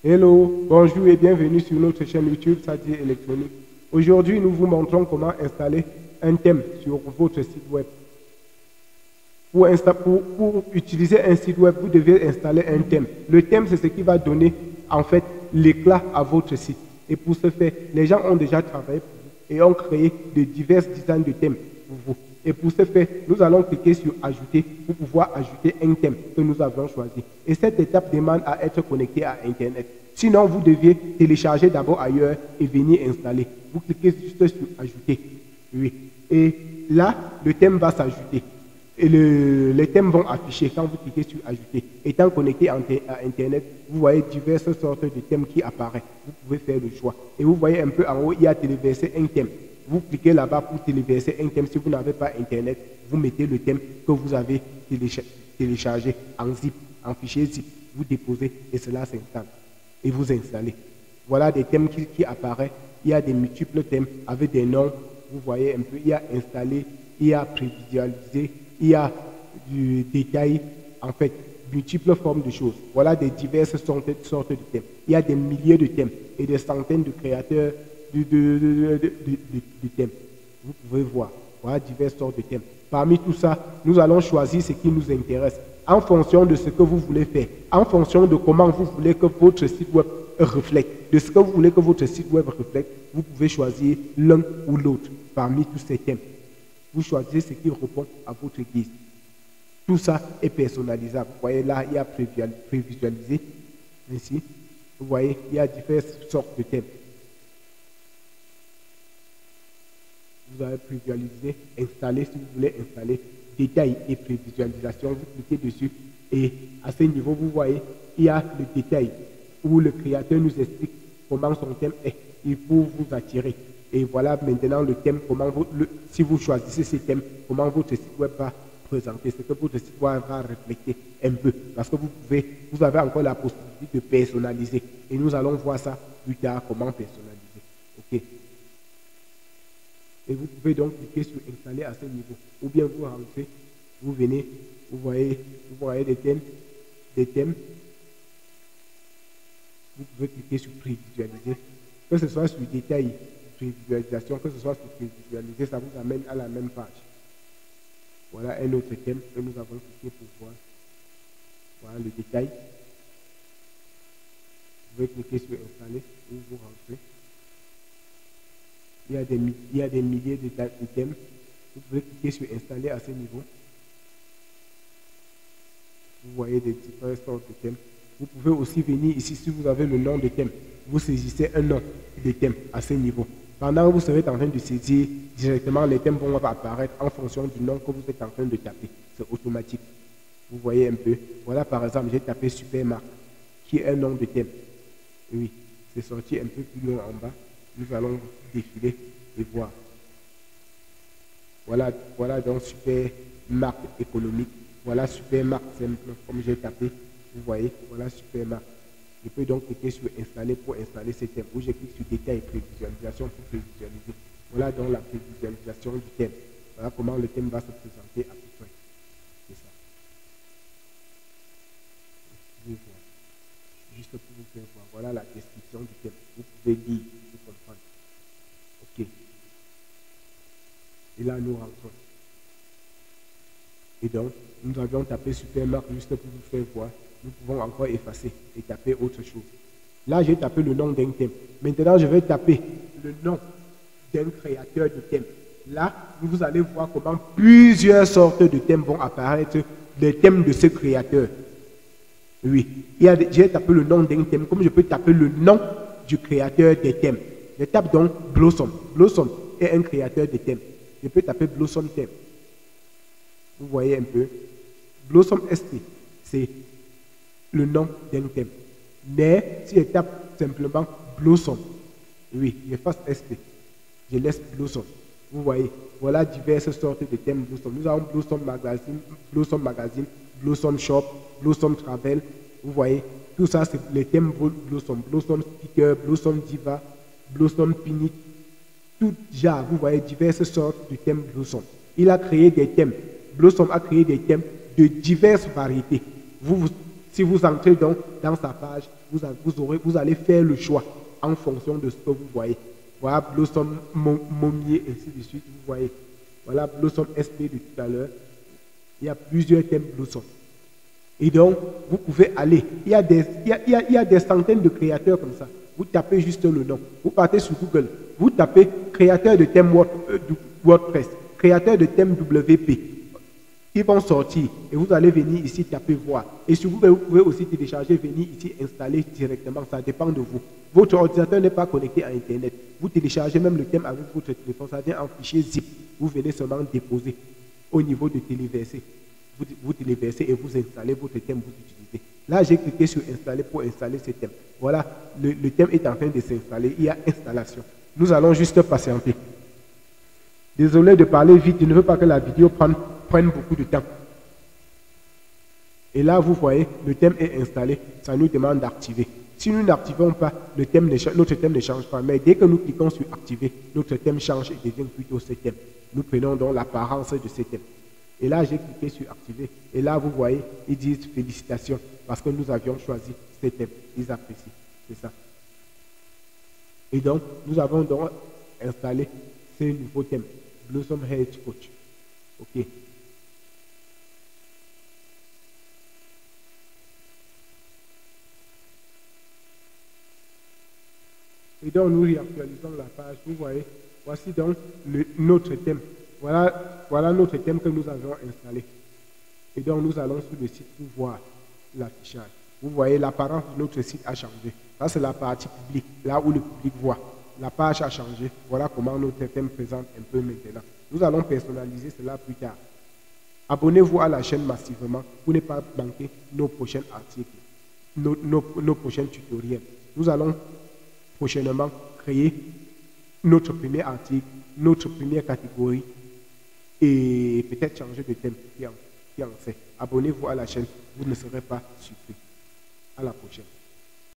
Hello, bonjour et bienvenue sur notre chaîne YouTube Sadi Électronique. Aujourd'hui, nous vous montrons comment installer un thème sur votre site web. Pour utiliser un site web, vous devez installer un thème. Le thème, c'est ce qui va donner en fait l'éclat à votre site. Et pour ce faire, les gens ont déjà travaillé pour vous et ont créé de divers designs de thèmes pour vous. Et pour ce faire, nous allons cliquer sur Ajouter pour pouvoir ajouter un thème que nous avons choisi. Et cette étape demande à être connecté à Internet. Sinon, vous deviez télécharger d'abord ailleurs et venir installer. Vous cliquez juste sur Ajouter. Oui. Et là, le thème va s'ajouter. Et les thèmes vont afficher quand vous cliquez sur Ajouter. Étant connecté à Internet, vous voyez diverses sortes de thèmes qui apparaissent. Vous pouvez faire le choix. Et vous voyez un peu en haut, il y a téléverser un thème. Vous cliquez là-bas pour téléverser un thème. Si vous n'avez pas Internet, vous mettez le thème que vous avez téléchargé en zip, en fichier zip. Vous déposez et cela s'installe. Et vous installez. Voilà des thèmes qui apparaissent. Il y a des multiples thèmes avec des noms. Vous voyez un peu, il y a installé, il y a prévisualisé, il y a du détail, en fait, multiples formes de choses. Voilà des diverses sortes de thèmes. Il y a des milliers de thèmes et des centaines de créateurs de thèmes. Vous pouvez voir. Voilà diverses sortes de thèmes. Parmi tout ça, nous allons choisir ce qui nous intéresse en fonction de ce que vous voulez faire, en fonction de comment vous voulez que votre site web reflète, de ce que vous voulez que votre site web reflète, vous pouvez choisir l'un ou l'autre parmi tous ces thèmes. Vous choisissez ce qui répond à votre guise. Tout ça est personnalisable. Vous voyez là, il y a prévisualisé. Ici, vous voyez, il y a diverses sortes de thèmes. Vous avez prévisualisé, installer si vous voulez installer, détail et prévisualisation. Vous cliquez dessus et à ce niveau, vous voyez, il y a le détail où le créateur nous explique comment son thème est et pour vous attirer. Et voilà maintenant le thème, comment si vous choisissez ce thème, comment votre site web va présenter, ce que votre site web va refléter un peu. Parce que vous avez encore la possibilité de personnaliser. Et nous allons voir ça plus tard, comment personnaliser. OK. Et vous pouvez donc cliquer sur installer à ce niveau. Ou bien vous rentrez, vous venez, vous voyez des thèmes. Vous pouvez cliquer sur prévisualiser. Que ce soit sur détail, prévisualisation, que ce soit sur prévisualiser, ça vous amène à la même page. Voilà un autre thème que nous avons cliqué pour voir. Voilà le détail. Vous pouvez cliquer sur installer ou vous rentrez. Il y a des milliers de thèmes. Vous pouvez cliquer sur installer à ce niveau. Vous voyez des différentes sortes de thèmes. Vous pouvez aussi venir ici si vous avez le nom de thème. Vous saisissez un nom de thème à ce niveau. Pendant que vous serez en train de saisir, directement les thèmes vont apparaître en fonction du nom que vous êtes en train de taper. C'est automatique. Vous voyez un peu. Voilà par exemple, j'ai tapé Supermarque, qui est un nom de thème. Oui, c'est sorti un peu plus loin en bas. Nous allons défiler et voir. Voilà donc Supermarque économique. Voilà Supermarque simple, comme j'ai tapé. Vous voyez, voilà Supermarque. Je peux donc cliquer sur installer pour installer ce thème. Ou je clique sur détail et prévisualisation pour prévisualiser. Voilà donc la prévisualisation du thème. Voilà comment le thème va se présenter à peu près. C'est ça. Vous pouvez voir. Juste pour vous faire voir. Voilà la description du thème. Vous pouvez lire pour comprendre. OK. Et là, nous rentrons. Et donc, nous avions tapé Supermarque juste pour vous faire voir. Nous pouvons encore effacer et taper autre chose. Là, j'ai tapé le nom d'un thème. Maintenant, je vais taper le nom d'un créateur de thème. Là, vous allez voir comment plusieurs sortes de thèmes vont apparaître, les thèmes de ce créateur. Oui, j'ai tapé le nom d'un thème, comme je peux taper le nom du créateur des thèmes. Je tape donc Blossom. Blossom est un créateur de thèmes. Je peux taper Blossom thème. Vous voyez un peu. Blossom ST, c'est le nom d'un thème. Mais si je tape simplement Blossom, oui, j'efface ST, je laisse Blossom. Vous voyez, voilà diverses sortes de thèmes Blossom. Nous avons Blossom Magazine, Blossom Shop, Blossom Travel. Vous voyez, tout ça c'est les thèmes Blossom. Blossom Speaker, Blossom Diva, Blossom Pinit. Tout genre, vous voyez, diverses sortes de thèmes Blossom. Il a créé des thèmes. Blossom a créé des thèmes de diverses variétés. Si vous entrez donc dans sa page, vous allez faire le choix en fonction de ce que vous voyez. Voilà Blossom Momier, ainsi de suite, vous voyez. Voilà Blossom SP de tout à l'heure. Il y a plusieurs thèmes Blossom. Et donc, vous pouvez aller. Il y a des centaines de créateurs comme ça. Vous tapez juste le nom. Vous partez sur Google. Vous tapez créateur de thème WordPress, créateur de thème WP. Ils vont sortir et vous allez venir ici taper voir. Et si vous pouvez aussi télécharger, venir ici installer directement. Ça dépend de vous. Votre ordinateur n'est pas connecté à Internet. Vous téléchargez même le thème avec votre téléphone. Ça vient en fichier zip. Vous venez seulement déposer au niveau de téléverser. Vous téléversez et vous installez votre thème, vous utilisez. Là, j'ai cliqué sur installer pour installer ce thème. Voilà, le thème est en train de s'installer. Il y a installation. Nous allons juste patienter. Désolé de parler vite, je ne veux pas que la vidéo prenne beaucoup de temps. Et là, vous voyez, le thème est installé. Ça nous demande d'activer. Si nous n'activons pas, notre thème ne change pas. Mais dès que nous cliquons sur activer, notre thème change et devient plutôt ce thème. Nous prenons donc l'apparence de ce thème. Et là, j'ai cliqué sur activer. Et là, vous voyez, ils disent félicitations parce que nous avions choisi ce thème. Ils apprécient. C'est ça. Et donc, nous avons donc installé ce nouveau thème. Blossom Health Coach. OK. Et donc, nous réactualisons la page. Vous voyez, voici donc notre thème. Voilà notre thème que nous avons installé. Et donc, nous allons sur le site pour voir l'affichage. Vous voyez, l'apparence de notre site a changé. Ça, c'est la partie publique, là où le public voit. La page a changé. Voilà comment notre thème présente un peu maintenant. Nous allons personnaliser cela plus tard. Abonnez-vous à la chaîne massivement pour ne pas manquer nos prochains articles, nos prochains tutoriels. Nous allons prochainement créer notre premier article, notre première catégorie et peut-être changer de thème qui en sait. Abonnez-vous à la chaîne, vous ne serez pas surpris. À la prochaine.